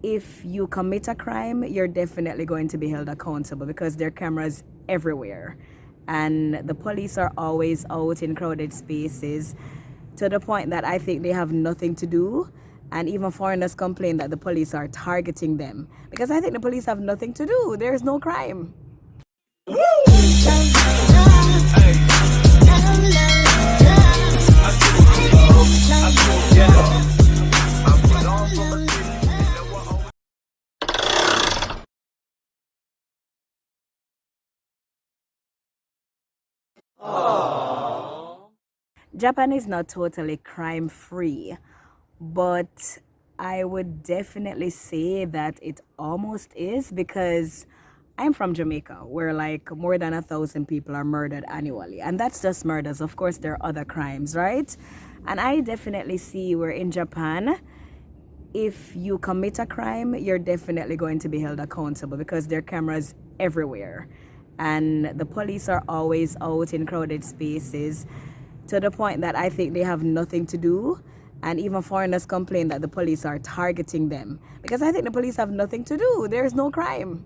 if you commit a crime, you're definitely going to be held accountable because there are cameras everywhere. And the police are always out in crowded spaces to the point that I think they have nothing to do. And even foreigners complain that the police are targeting them because I think the police have nothing to do. There's no crime. Japan is not totally crime free, but I would definitely say that it almost is because I'm from Jamaica, where like more than 1,000 people are murdered annually. And that's just murders. Of course, there are other crimes, right? And I definitely see where in Japan, if you commit a crime, you're definitely going to be held accountable because there are cameras everywhere. And the police are always out in crowded spaces to the point that I think they have nothing to do. And even foreigners complain that the police are targeting them because I think the police have nothing to do. There's no crime.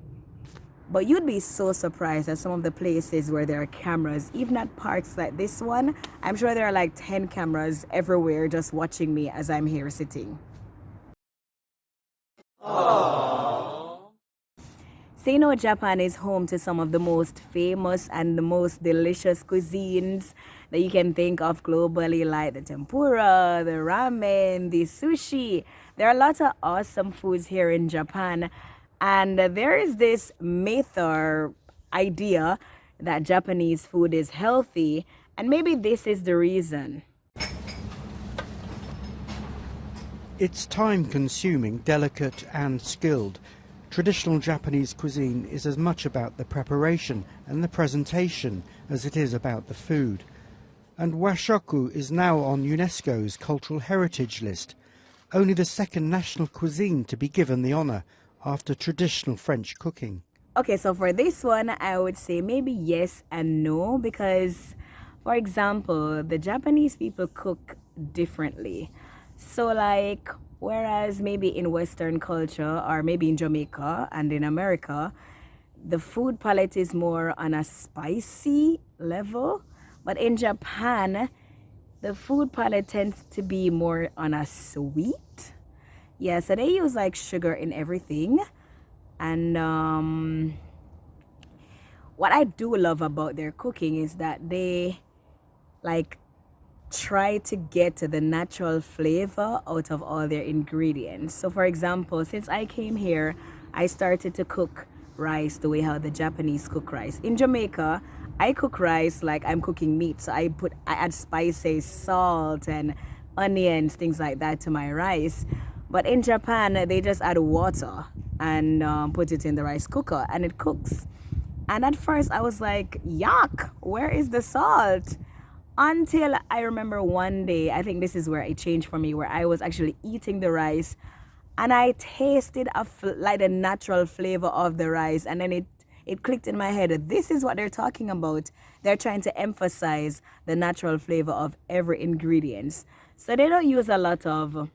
But you'd be so surprised at some of the places where there are cameras, even at parks like this one. I'm sure there are like 10 cameras everywhere just watching me as I'm here sitting. So you know, Japan is home to some of the most famous and the most delicious cuisines that you can think of globally, like the tempura, the ramen, the sushi. There are lots of awesome foods here in Japan. And there is this myth or idea that Japanese food is healthy. And maybe this is the reason. It's time-consuming, delicate and skilled. Traditional Japanese cuisine is as much about the preparation and the presentation as it is about the food. And washoku is now on UNESCO's Cultural Heritage List, only the second national cuisine to be given the honour after traditional French cooking. Okay, so for this one, I would say maybe yes and no because, for example, the Japanese people cook differently. So like, whereas maybe in Western culture or maybe in Jamaica and in America, the food palette is more on a spicy level. But in Japan, the food palette tends to be more on a sweet. Yeah, so they use like sugar in everything. And what I do love about their cooking is that they like try to get the natural flavor out of all their ingredients. So for example, since I came here, I started to cook rice the way how the Japanese cook rice. In Jamaica, I cook rice like I'm cooking meat. So I add spices, salt and onions, things like that to my rice. But in Japan, they just add water and put it in the rice cooker and it cooks. And at first I was like, yuck, where is the salt? Until I remember one day, I think this is where it changed for me, where I was actually eating the rice and I tasted like the natural flavor of the rice. And then it clicked in my head, this is what they're talking about. They're trying to emphasize the natural flavor of every ingredient. So they don't use a lot of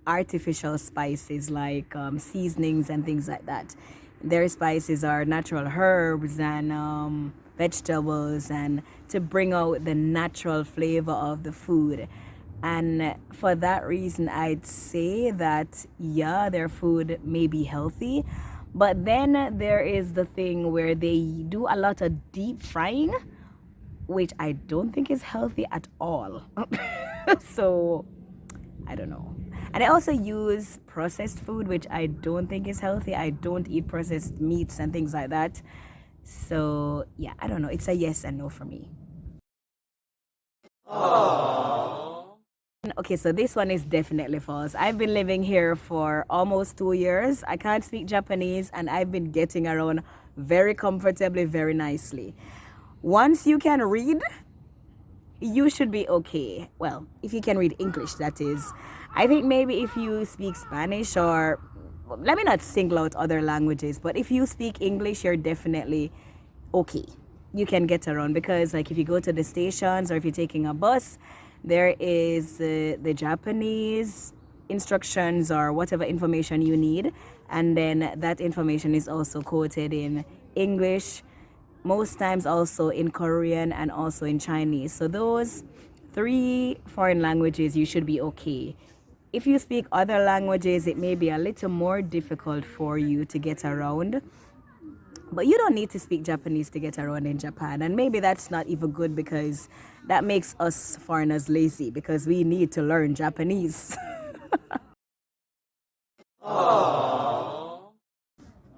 artificial spices like seasonings and things like that. Their spices are natural herbs and vegetables and to bring out the natural flavor of the food. And for that reason, I'd say that, yeah, their food may be healthy. But then there is the thing where they do a lot of deep frying, which I don't think is healthy at all. So, I don't know. And I also use processed food, which I don't think is healthy. I don't eat processed meats and things like that. So, yeah, I don't know. It's a yes and no for me. Okay, so this one is definitely false. I've been living here for almost 2 years. I can't speak Japanese and I've been getting around very comfortably, very nicely. Once you can read, you should be okay. Well, if you can read English, that is. I think maybe if you speak Spanish or let me not single out other languages, but if you speak English, you're definitely okay. You can get around because like if you go to the stations or if you're taking a bus, there is the Japanese instructions or whatever information you need, and then that information is also quoted in English, most times also in Korean and also in Chinese. So those three foreign languages, you should be okay. If you speak other languages, it may be a little more difficult for you to get around. But you don't need to speak Japanese to get around in Japan. And maybe that's not even good, because that makes us foreigners lazy, because we need to learn Japanese.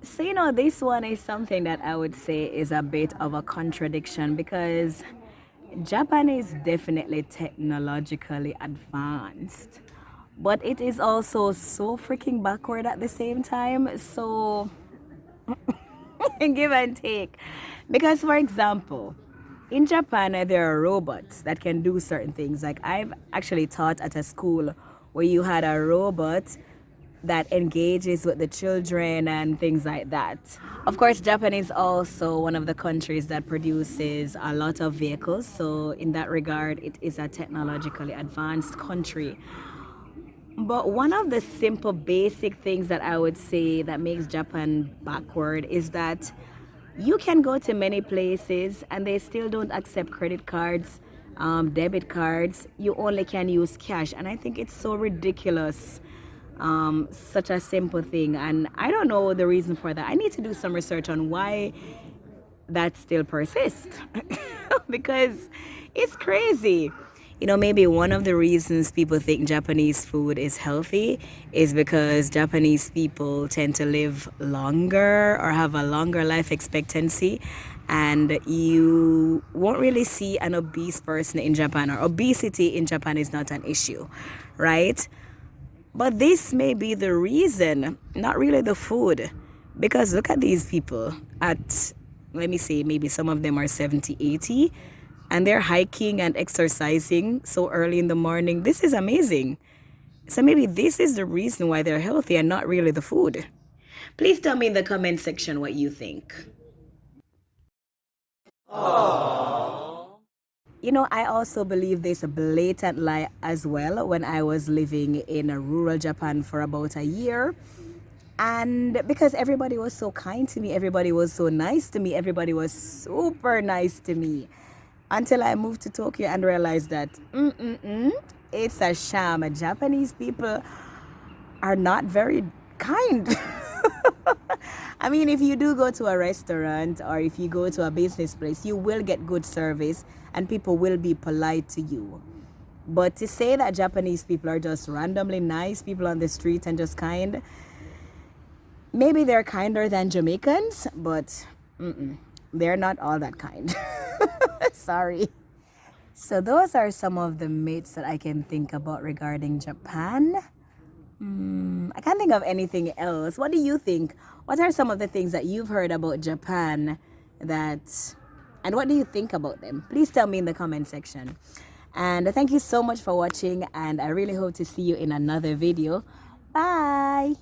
So, this one is something that I would say is a bit of a contradiction, because Japan is definitely technologically advanced, but it is also so freaking backward at the same time. So, give and take. Because, for example, in Japan, there are robots that can do certain things. Like, I've actually taught at a school where you had a robot that engages with the children and things like that. Of course, Japan is also one of the countries that produces a lot of vehicles. So, in that regard, it is a technologically advanced country. But one of the simple basic things that I would say that makes Japan backward is that you can go to many places and they still don't accept credit cards, debit cards. You only can use cash. And I think it's so ridiculous. Such a simple thing. And I don't know the reason for that. I need to do some research on why that still persists. Because it's crazy. Maybe one of the reasons people think Japanese food is healthy is because Japanese people tend to live longer or have a longer life expectancy. And you won't really see an obese person in Japan, or obesity in Japan is not an issue, right? But this may be the reason, not really the food. Because look at these people at, let me say, maybe some of them are 70, 80, and they're hiking and exercising so early in the morning. This is amazing. So maybe this is the reason why they're healthy and not really the food. Please tell me in the comment section what you think. I also believe there's a blatant lie as well. When I was living in a rural Japan for about a year, and because everybody was so kind to me, everybody was so nice to me, everybody was super nice to me, until I moved to Tokyo and realized that it's a sham. Japanese people are not very kind. I mean, if you do go to a restaurant or if you go to a business place, you will get good service and people will be polite to you. But to say that Japanese people are just randomly nice people on the street and just kind, maybe they're kinder than Jamaicans, but they're not all that kind. Sorry. So those are some of the myths that I can think about regarding Japan. I can't think of anything else. What do you think? What are some of the things that you've heard about Japan and what do you think about them? Please tell me in the comment section. And thank you so much for watching, and I really hope to see you in another video. Bye.